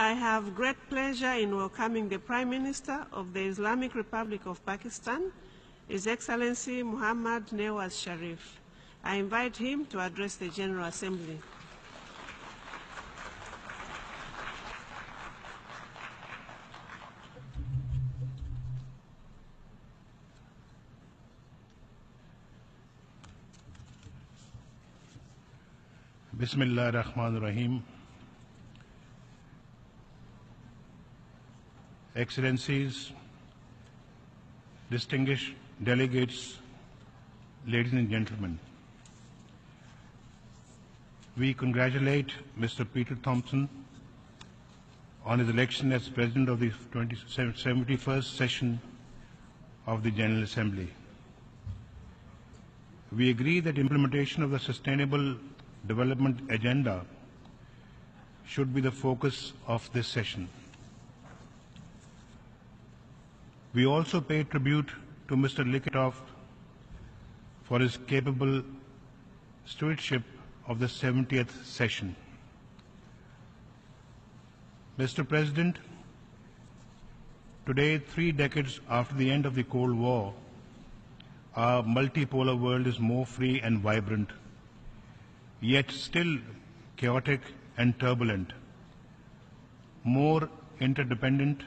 I have great pleasure in welcoming the Prime Minister of the Islamic Republic of Pakistan, His Excellency Muhammad Nawaz Sharif. I invite him to address the General Assembly. Bismillah ar-Rahman ar-Rahim. Excellencies, distinguished delegates, ladies and gentlemen, we congratulate Mr. Peter Thompson on his election as President of the 71st session of the General Assembly. We agree that implementation of the Sustainable Development Agenda should be the focus of this session. We also pay tribute to Mr. Likitov for his capable stewardship of the 70th session. Mr. President, today, 3 decades after the end of the Cold War, our multipolar world is more free and vibrant, yet still chaotic and turbulent, more interdependent,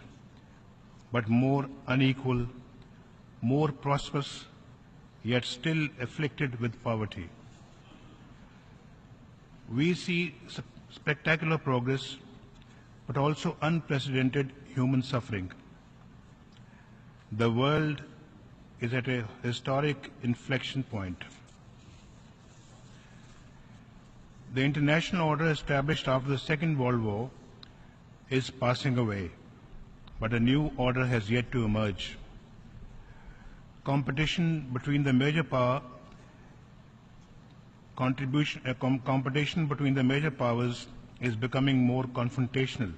but more unequal, more prosperous, yet still afflicted with poverty. We see spectacular progress, but also unprecedented human suffering. The world is at a historic inflection point. The international order established after the Second World War is passing away, but a new order has yet to emerge. Competition between the major powers is becoming more confrontational.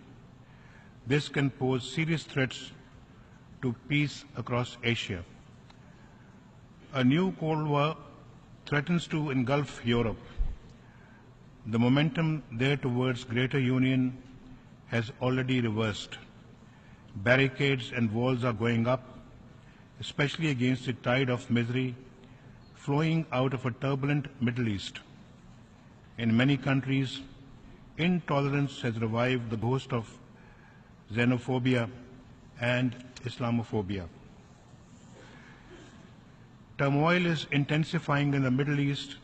This can pose serious threats to peace across Asia. A new Cold War threatens to engulf Europe. The momentum there towards greater union has already reversed. Barricades and walls are going up, especially against the tide of misery flowing out of a turbulent Middle East. In many countries, intolerance has revived the ghost of xenophobia and Islamophobia. Turmoil is intensifying in the Middle East.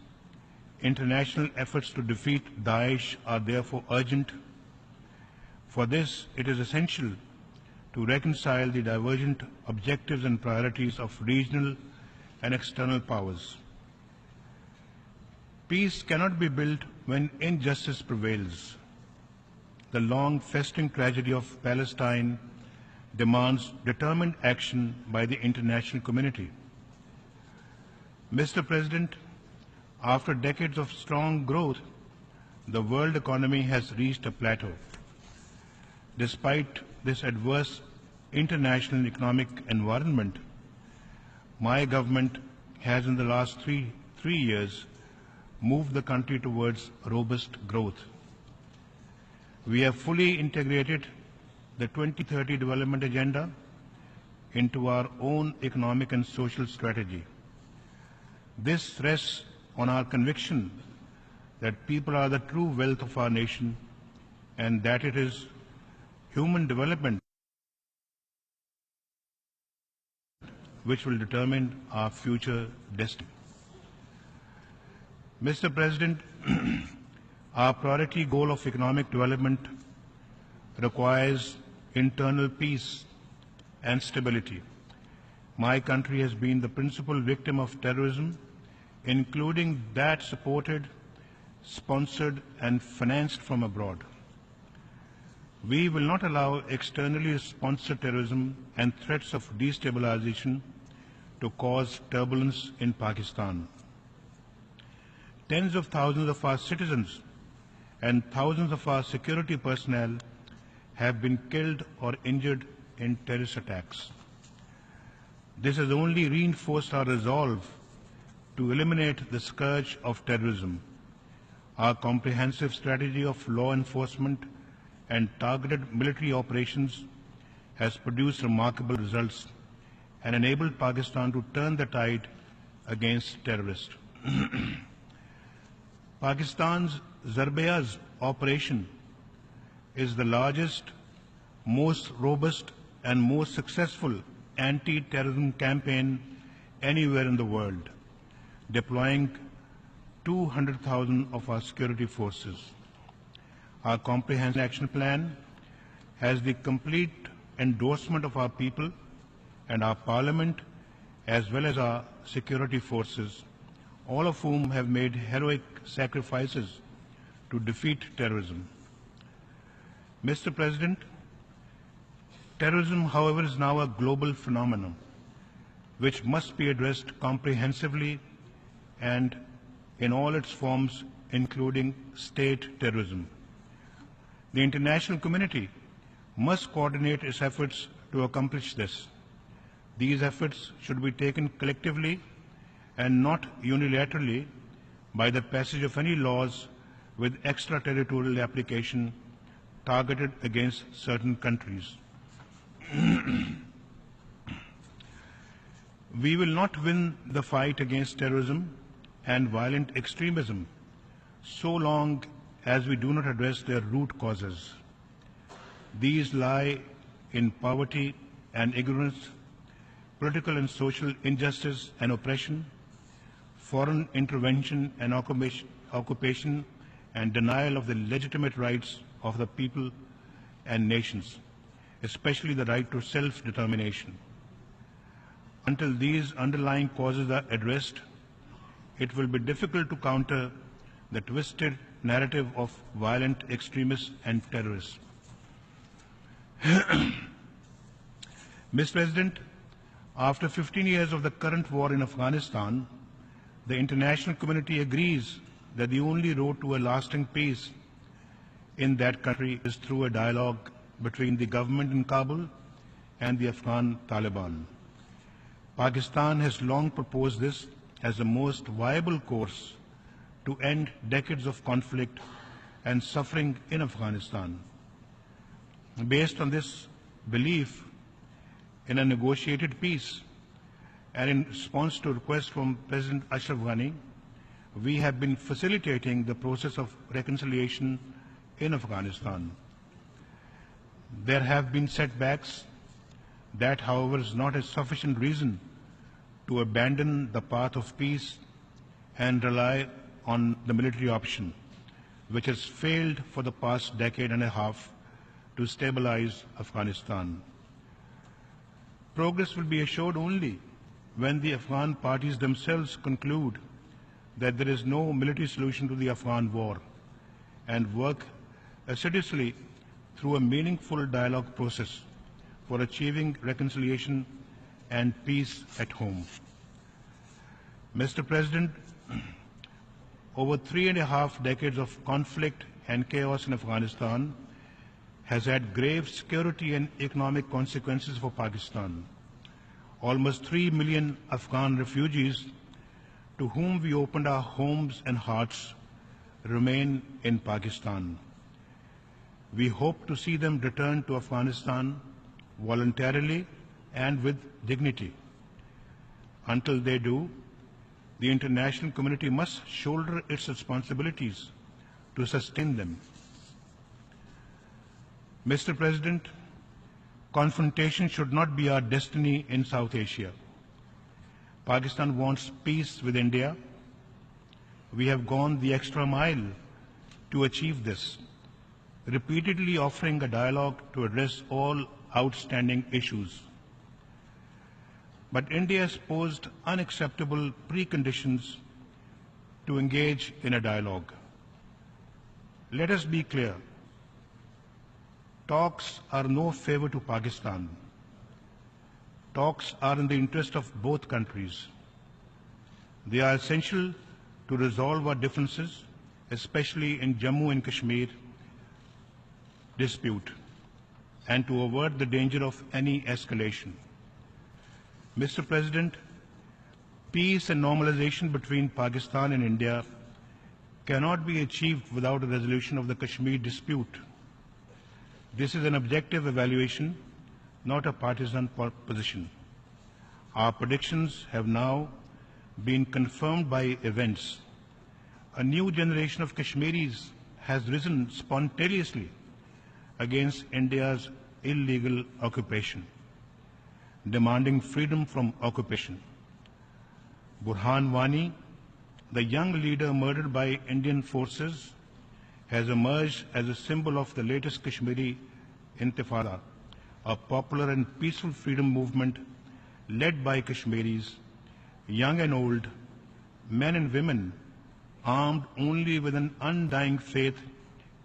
International efforts to defeat Daesh are therefore urgent. For this, it is essential to reconcile the divergent objectives and priorities of regional and external powers. Peace cannot be built when injustice prevails. The long festering tragedy of Palestine demands determined action by the international community. Mr. President, after decades of strong growth, the world economy has reached a plateau. Despite this adverse international economic environment, my government has in the last three years moved the country towards robust growth. We have fully integrated the 2030 Development Agenda into our own economic and social strategy. This rests on our conviction that people are the true wealth of our nation and that it is human development which will determine our future destiny. Mr. President, our priority goal of economic development requires internal peace and stability. My country has been the principal victim of terrorism, including that supported, sponsored, and financed from abroad. We will not allow externally sponsored terrorism and threats of destabilization to cause turbulence in Pakistan. Tens of thousands of our citizens and thousands of our security personnel have been killed or injured in terrorist attacks. This has only reinforced our resolve to eliminate the scourge of terrorism. Our comprehensive strategy of law enforcement and targeted military operations has produced remarkable results and enabled Pakistan to turn the tide against terrorists. Pakistan's Zarbayaz operation is the largest, most robust and most successful anti-terrorism campaign anywhere in the world, deploying 200,000 of our security forces. Our comprehensive action plan has the complete endorsement of our people and our parliament, as well as our security forces, all of whom have made heroic sacrifices to defeat terrorism. Mr. President, terrorism, however, is now a global phenomenon which must be addressed comprehensively and in all its forms, including state terrorism. The international community must coordinate its efforts to accomplish this. These efforts should be taken collectively and not unilaterally by the passage of any laws with extraterritorial application targeted against certain countries. We will not win the fight against terrorism and violent extremism so long as we do not address their root causes. These lie in poverty and ignorance, political and social injustice and oppression, foreign intervention and occupation, and denial of the legitimate rights of the people and nations, especially the right to self-determination. Until these underlying causes are addressed, it will be difficult to counter the twisted narrative of violent extremists and terrorists. Mr. President, after 15 years of the current war in Afghanistan, the international community agrees that the only road to a lasting peace in that country is through a dialogue between the government in Kabul and the Afghan Taliban. Pakistan has long proposed this as the most viable course to end decades of conflict and suffering in Afghanistan. Based on this belief in a negotiated peace and in response to requests from President Ashraf Ghani, we have been facilitating the process of reconciliation in Afghanistan. There have been setbacks. That, however, is not a sufficient reason to abandon the path of peace and rely on the military option, which has failed for the past decade and a half to stabilize Afghanistan. Progress will be assured only when the Afghan parties themselves conclude that there is no military solution to the Afghan war and work assiduously through a meaningful dialogue process for achieving reconciliation and peace at home. Mr. President, over 3.5 decades of conflict and chaos in Afghanistan has had grave security and economic consequences for Pakistan. Almost 3 million Afghan refugees to whom we opened our homes and hearts remain in Pakistan. We hope to see them return to Afghanistan voluntarily and with dignity. Until they do, the international community must shoulder its responsibilities to sustain them. Mr. President, confrontation should not be our destiny in South Asia. Pakistan wants peace with India. We have gone the extra mile to achieve this, repeatedly offering a dialogue to address all outstanding issues. But India has posed unacceptable preconditions to engage in a dialogue. Let us be clear. Talks are no favor to Pakistan. Talks are in the interest of both countries. They are essential to resolve our differences, especially in Jammu and Kashmir dispute, and to avert the danger of any escalation. Mr. President, peace and normalization between Pakistan and India cannot be achieved without a resolution of the Kashmir dispute. This is an objective evaluation, not a partisan position. Our predictions have now been confirmed by events. A new generation of Kashmiris has risen spontaneously against India's illegal occupation, demanding freedom from occupation. Burhan Wani, the young leader murdered by Indian forces, has emerged as a symbol of the latest Kashmiri Intifada, a popular and peaceful freedom movement led by Kashmiris, young and old, men and women, armed only with an undying faith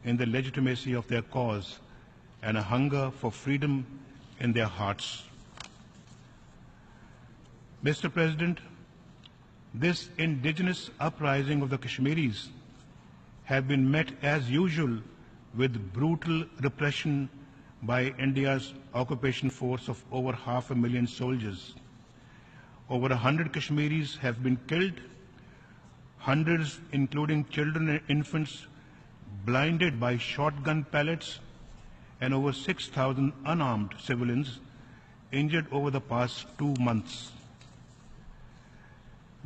in the legitimacy of their cause and a hunger for freedom in their hearts. Mr. President, this indigenous uprising of the Kashmiris have been met as usual with brutal repression by India's occupation force of over 500,000 soldiers. Over 100 Kashmiris have been killed, hundreds, including children and infants, blinded by shotgun pellets, and over 6,000 unarmed civilians injured over the past 2 months.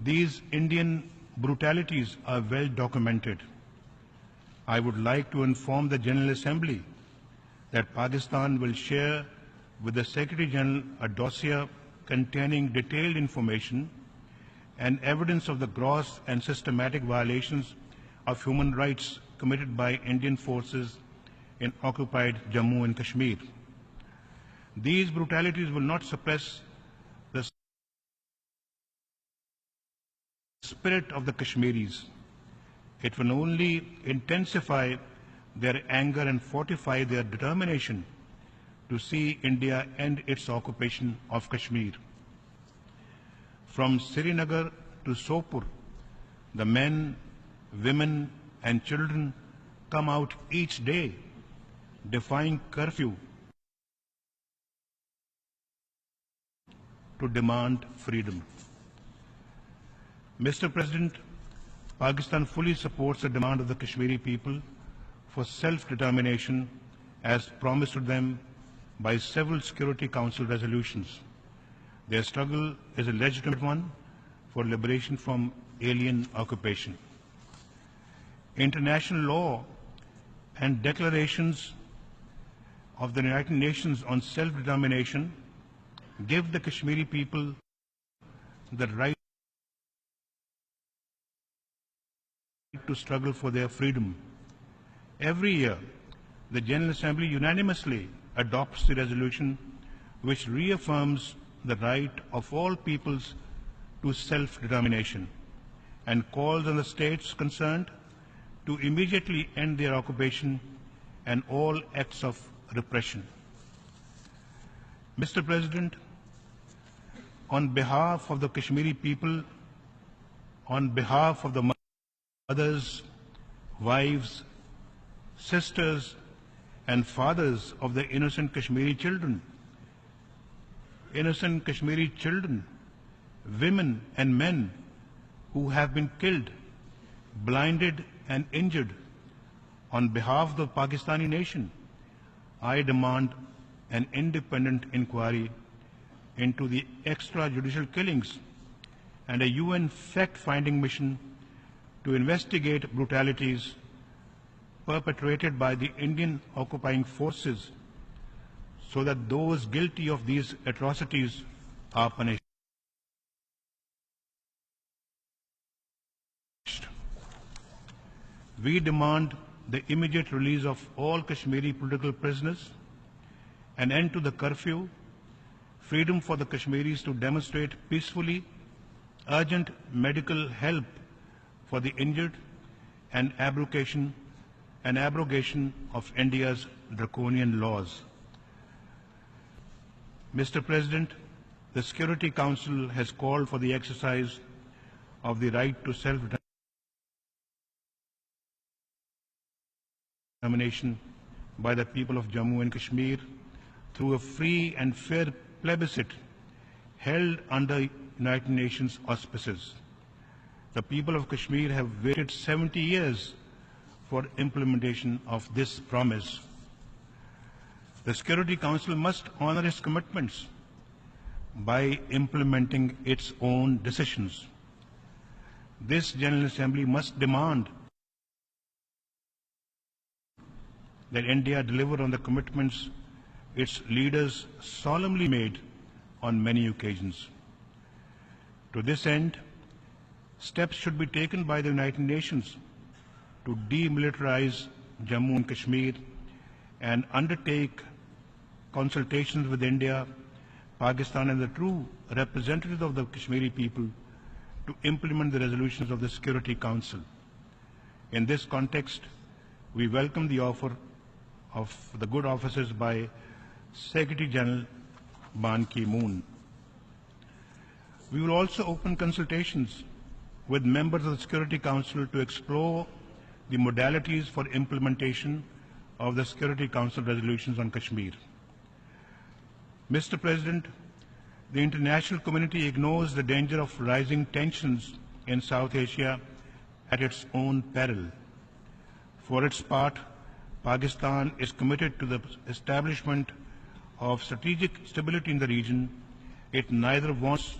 These Indian brutalities are well documented. I would like to inform the General Assembly that Pakistan will share with the Secretary General a dossier containing detailed information and evidence of the gross and systematic violations of human rights committed by Indian forces in occupied Jammu and Kashmir. These brutalities will not suppress the spirit of the Kashmiris. It will only intensify their anger and fortify their determination to see India end its occupation of Kashmir. From Srinagar to Sopur, the men, women and children come out each day, defying curfew to demand freedom. Mr. President, Pakistan fully supports the demand of the Kashmiri people for self-determination as promised to them by several Security Council resolutions. Their struggle is a legitimate one for liberation from alien occupation. International law and declarations of the United Nations on self-determination give the Kashmiri people the right to struggle for their freedom. Every year, the General Assembly unanimously adopts the resolution which reaffirms the right of all peoples to self-determination and calls on the states concerned to immediately end their occupation and all acts of repression. Mr. President, on behalf of the Kashmiri people, on behalf of the mothers, wives, sisters and fathers of the innocent Kashmiri children, women and men who have been killed, blinded and injured, on behalf of the Pakistani nation, I demand an independent inquiry into the extrajudicial killings and a UN fact-finding mission to investigate brutalities perpetrated by the Indian occupying forces so that those guilty of these atrocities are punished. We demand the immediate release of all Kashmiri political prisoners, an end to the curfew, freedom for the Kashmiris to demonstrate peacefully, urgent medical help for the injured, and abrogation of India's draconian laws. Mr. President, the Security Council has called for the exercise of the right to self-determination by the people of Jammu and Kashmir through a free and fair plebiscite held under United Nations auspices. The people of Kashmir have waited 70 years for implementation of this promise. The Security Council must honor its commitments by implementing its own decisions. This General Assembly must demand that India deliver on the commitments its leaders solemnly made on many occasions. To this end, steps should be taken by the United Nations to demilitarize Jammu and Kashmir and undertake consultations with India, Pakistan and the true representatives of the Kashmiri people to implement the resolutions of the Security Council. In this context, we welcome the offer of the good offices by Secretary General Ban Ki-moon. We will also open consultations with members of the Security Council to explore the modalities for implementation of the Security Council resolutions on Kashmir. Mr. President, the international community ignores the danger of rising tensions in South Asia at its own peril. For its part, Pakistan is committed to the establishment of strategic stability in the region. It neither wants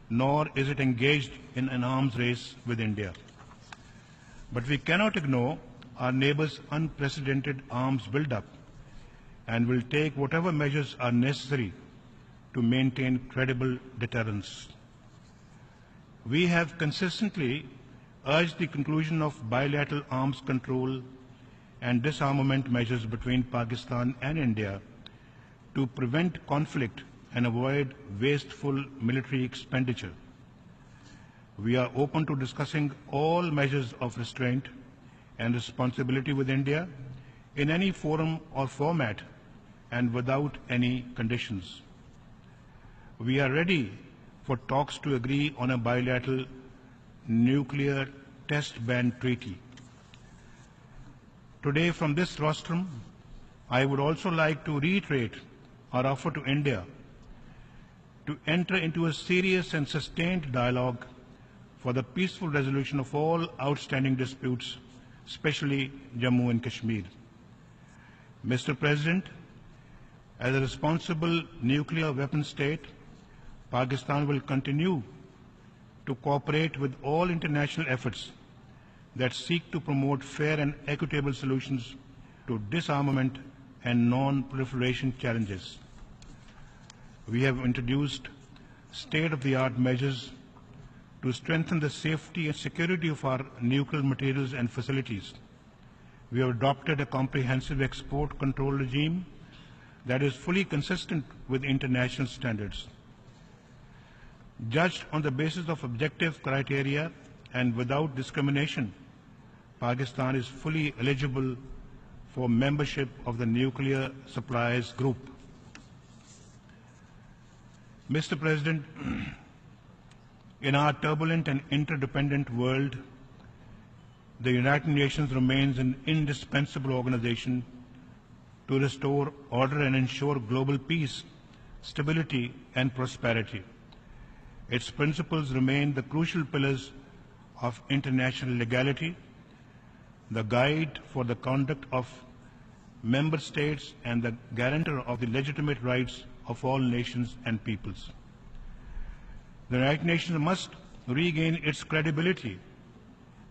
nor is it engaged in an arms race with India. But we cannot ignore our neighbors' unprecedented arms buildup and will take whatever measures are necessary to maintain credible deterrence. We have consistently urged the conclusion of bilateral arms control and disarmament measures between Pakistan and India to prevent conflict and avoid wasteful military expenditure. We are open to discussing all measures of restraint and responsibility with India in any forum or format and without any conditions. We are ready for talks to agree on a bilateral nuclear test ban treaty. Today, from this rostrum, I would also like to reiterate our offer to India to enter into a serious and sustained dialogue for the peaceful resolution of all outstanding disputes, especially Jammu and Kashmir. Mr. President, as a responsible nuclear weapon state, Pakistan will continue to cooperate with all international efforts that seek to promote fair and equitable solutions to disarmament and non-proliferation challenges. We have introduced state-of-the-art measures to strengthen the safety and security of our nuclear materials and facilities. We have adopted a comprehensive export control regime that is fully consistent with international standards. Judged on the basis of objective criteria and without discrimination, Pakistan is fully eligible for membership of the Nuclear Suppliers Group. Mr. President, in our turbulent and interdependent world, the United Nations remains an indispensable organization to restore order and ensure global peace, stability, and prosperity. Its principles remain the crucial pillars of international legality, the guide for the conduct of member states, and the guarantor of the legitimate rights of all nations and peoples. The United Nations must regain its credibility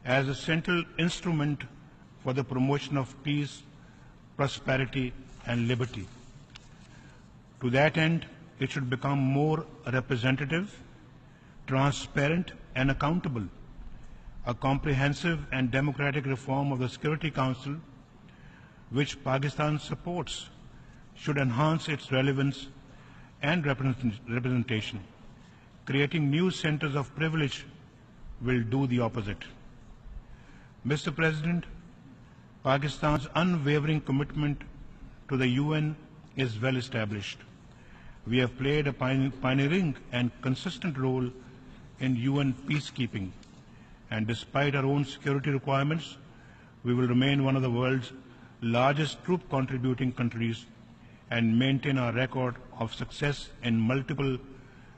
as a central instrument for the promotion of peace, prosperity, and liberty. To that end, it should become more representative, transparent, and accountable. A comprehensive and democratic reform of the Security Council, which Pakistan supports, should enhance its relevance and representation. Creating new centers of privilege will do the opposite. Mr. President, Pakistan's unwavering commitment to the UN is well established. We have played a pioneering and consistent role in UN peacekeeping, and despite our own security requirements, we will remain one of the world's largest troop contributing countries and maintain our record of success in multiple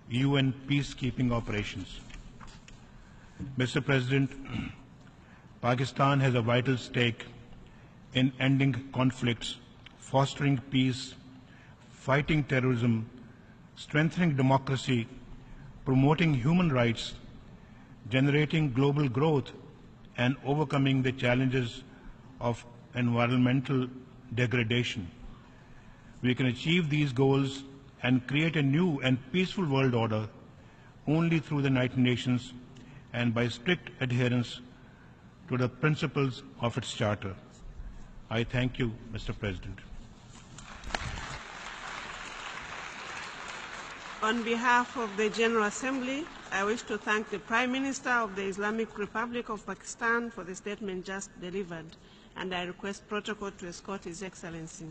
UN peacekeeping operations. Mr. President, Pakistan has a vital stake in ending conflicts, fostering peace, fighting terrorism, strengthening democracy, promoting human rights, generating global growth, and overcoming the challenges of environmental degradation. We can achieve these goals and create a new and peaceful world order only through the United Nations and by strict adherence to the principles of its charter. I thank you, Mr. President. On behalf of the General Assembly, I wish to thank the Prime Minister of the Islamic Republic of Pakistan for the statement just delivered, and I request protocol to escort His Excellency.